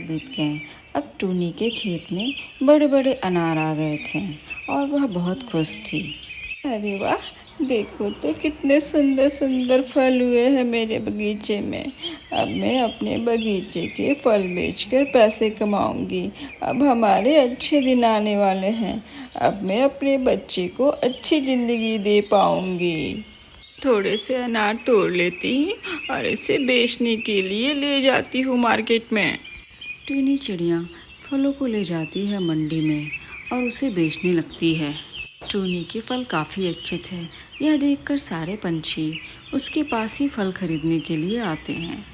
बीत गए। अब टूनी के खेत में बड़े बड़े अनार आ गए थे और वह बहुत खुश थी। अरे वाह, देखो तो कितने सुंदर सुंदर फल हुए हैं मेरे बगीचे में। अब मैं अपने बगीचे के फल बेचकर पैसे कमाऊंगी। अब हमारे अच्छे दिन आने वाले हैं। अब मैं अपने बच्चे को अच्छी ज़िंदगी दे पाऊंगी। थोड़े से अनार तोड़ लेती हूँ और इसे बेचने के लिए ले जाती हूँ मार्केट में। टूनी चिड़िया फलों को ले जाती है मंडी में और उसे बेचने लगती है। टूनी के फल काफ़ी अच्छे थे। यह देखकर सारे पंछी उसके पास ही फल खरीदने के लिए आते हैं।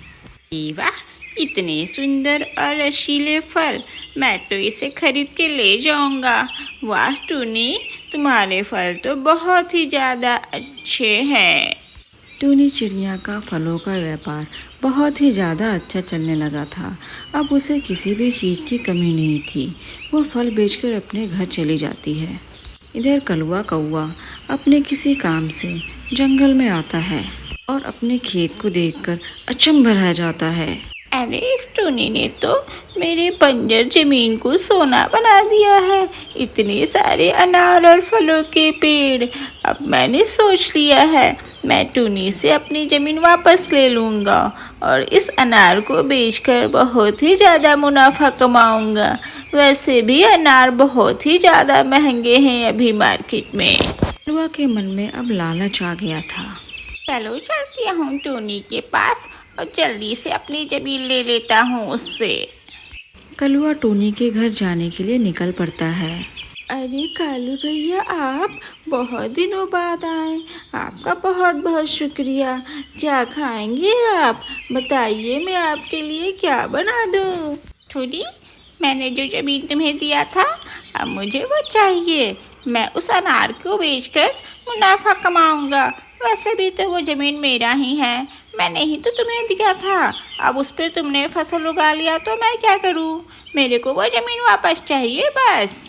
वाह, इतने सुंदर और रसीले फल, मैं तो इसे खरीद के ले जाऊंगा। वाह टूनी, तुम्हारे फल तो बहुत ही ज़्यादा अच्छे हैं। टूनी चिड़िया का फलों का व्यापार बहुत ही ज़्यादा अच्छा चलने लगा था। अब उसे किसी भी चीज़ की कमी नहीं थी। वो फल बेचकर अपने घर चली जाती है। इधर कलवा कौवा अपने किसी काम से जंगल में आता है और अपने खेत को देखकर अचंभा रह जाता है। अरे, इस टूनी ने तो मेरे बंजर जमीन को सोना बना दिया है। इतने सारे अनार और फलों के पेड़। अब मैंने सोच लिया है, मैं टूनी से अपनी ज़मीन वापस ले लूँगा और इस अनार को बेचकर बहुत ही ज़्यादा मुनाफा कमाऊँगा। वैसे भी अनार बहुत ही ज़्यादा महंगे हैं अभी मार्केट में। कलवा के मन में अब लालच आ गया था। चलो चलती हूँ टूनी के पास और जल्दी से अपनी ज़मीन ले लेता हूँ उससे। कलवा टूनी के घर जाने के लिए निकल पड़ता है। अरे कालू भैया, आप बहुत दिनों बाद आए। आपका बहुत बहुत शुक्रिया। क्या खाएंगे आप? बताइए, मैं आपके लिए क्या बना दूँ? टूनी, मैंने जो ज़मीन तुम्हें दिया था, अब मुझे वो चाहिए। मैं उस अनार को बेचकर मुनाफा कमाऊंगा। वैसे भी तो वो ज़मीन मेरा ही है, मैंने ही तो तुम्हें दिया था। अब उस पर तुमने फसल उगा लिया तो मैं क्या करूँ? मेरे को वो ज़मीन वापस चाहिए बस।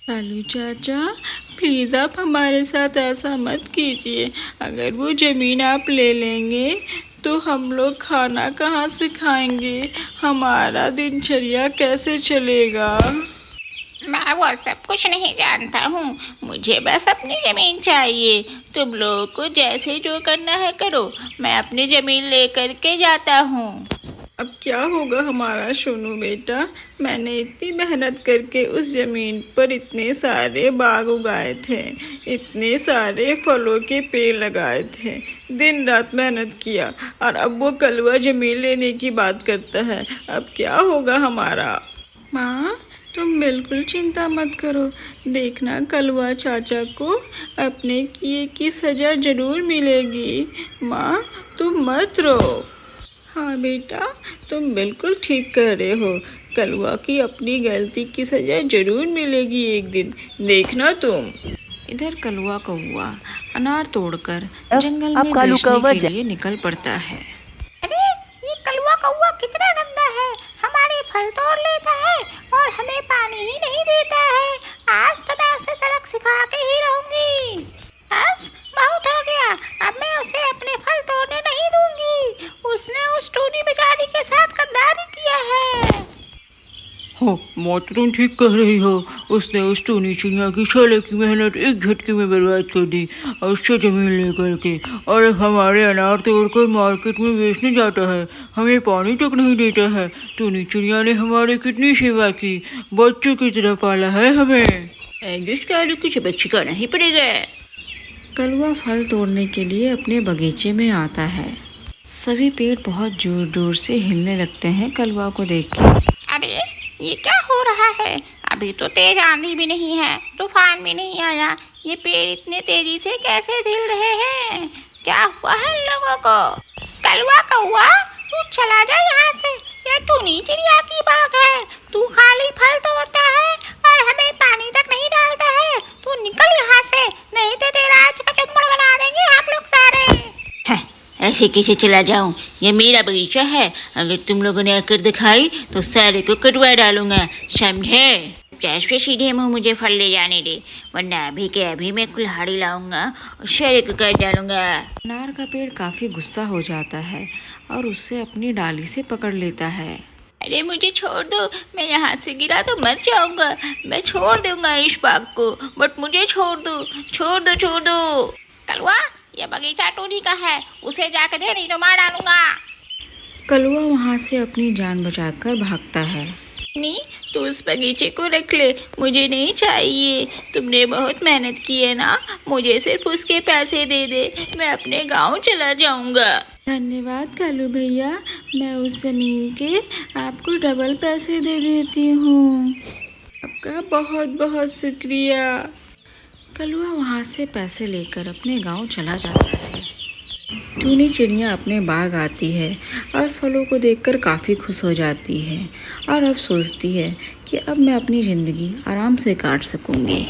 कालू चाचा, प्लीज़ आप हमारे साथ ऐसा मत कीजिए। अगर वो ज़मीन आप ले लेंगे तो हम लोग खाना कहाँ से खाएंगे? हमारा दिनचर्या कैसे चलेगा? मैं वो सब कुछ नहीं जानता हूँ, मुझे बस अपनी ज़मीन चाहिए। तुम लोगों को जैसे जो करना है करो, मैं अपनी ज़मीन लेकर के जाता हूँ। अब क्या होगा हमारा सोनू बेटा? मैंने इतनी मेहनत करके उस ज़मीन पर इतने सारे बाग उगाए थे, इतने सारे फलों के पेड़ लगाए थे, दिन रात मेहनत किया, और अब वो कलवा ज़मीन लेने की बात करता है। अब क्या होगा हमारा? माँ, तुम बिल्कुल चिंता मत करो। देखना, कलवा चाचा को अपने किए की सज़ा ज़रूर मिलेगी। माँ, तुम मत रो। हाँ बेटा, तुम बिल्कुल ठीक कह रहे हो। कलवा की अपनी गलती की सज़ा ज़रूर मिलेगी एक दिन, देखना तुम। इधर कलवा कौवा अनार तोड़कर जंगल में बेचने के लिए निकल पड़ता है। अरे, ये कलवा कौवा कितना गंदा है, हमारे फल तोड़ लेता है और हमें पानी ही नहीं देता है। आज तो मैं उसे सबक सिखा के ही रहूंगी। बस बहुत हो गया, अब मैं उसे अपने फल तोड़ने नहीं दूंगी। उसने उस टूनी बेचारी के साथ गद्दारी किया है। हो, माँ तो तुम ठीक कह रही हो। उसने उस टूनी चिड़िया की साले की मेहनत एक झटके में बर्बाद कर दी और उससे ज़मीन लेकर के, और अब हमारे अनार तोड़कर मार्केट में बेचने जाता है, हमें पानी तक नहीं देता है। टूनी चिड़िया ने हमारी कितनी सेवा की, बच्चों की तरह पाला है हमें। जिस कालू कुछ बच्ची का नहीं पड़ेगा। कलवा फल तोड़ने के लिए अपने बगीचे में आता है। सभी पेड़ बहुत जोर जोर से हिलने लगते हैं कलवा को देख के। अरे, ये क्या हो रहा है? अभी तो तेज आंधी भी नहीं है, तूफान भी नहीं आया, ये पेड़ इतने तेजी से कैसे हिल रहे हैं? क्या हुआ है लोगों को? कलवा कौवा, तू चला जा यहाँ से। यह टूनी चिड़िया की बाग है। तू खाली फल तोड़ता है और हमें पानी तक नहीं डालता है। तू निकल यहाँ से, नहीं तो तेरा आज का चुम्बड़ बना देंगे हम लोग सारे। ऐसे कैसे चला जाऊं? ये मेरा बगीचा है। अगर तुम लोगों ने आकर दिखाई तो सारे को कटवा डालूंगा, समझे? कैसे सीधे मुंह मुझे फल ले जाने दे, वरना अभी के अभी मैं कुल्हाड़ी लाऊंगा और सारे को काट डालूंगा। अनार का पेड़ काफी गुस्सा हो जाता है और उसे अपनी डाली से पकड़ लेता है। अरे मुझे छोड़ दो, मैं यहाँ से गिरा तो मर जाऊंगा। मैं छोड़ दूंगा इस बाग को, बट मुझे छोड़ दो, छोड़ दो, छोड़ दो। कलवा, ये बगीचा टूनी का है, उसे जाकर दे, नहीं तो मार डालूंगा। कलवा वहाँ से अपनी जान बचाकर भागता है। नहीं, तू उस बगीचे को रख ले, मुझे नहीं चाहिए। तुमने बहुत मेहनत की है ना, मुझे सिर्फ उसके पैसे दे दे, मैं अपने गांव चला जाऊंगा। धन्यवाद कालू भैया, मैं उस ज़मीन के आपको डबल पैसे दे देती हूँ। आपका बहुत बहुत शुक्रिया। कलवा वहाँ से पैसे लेकर अपने गांव चला जाता है। टूनी चिड़िया अपने बाग आती है और फलों को देखकर काफ़ी खुश हो जाती है और अब सोचती है कि अब मैं अपनी ज़िंदगी आराम से काट सकूँगी।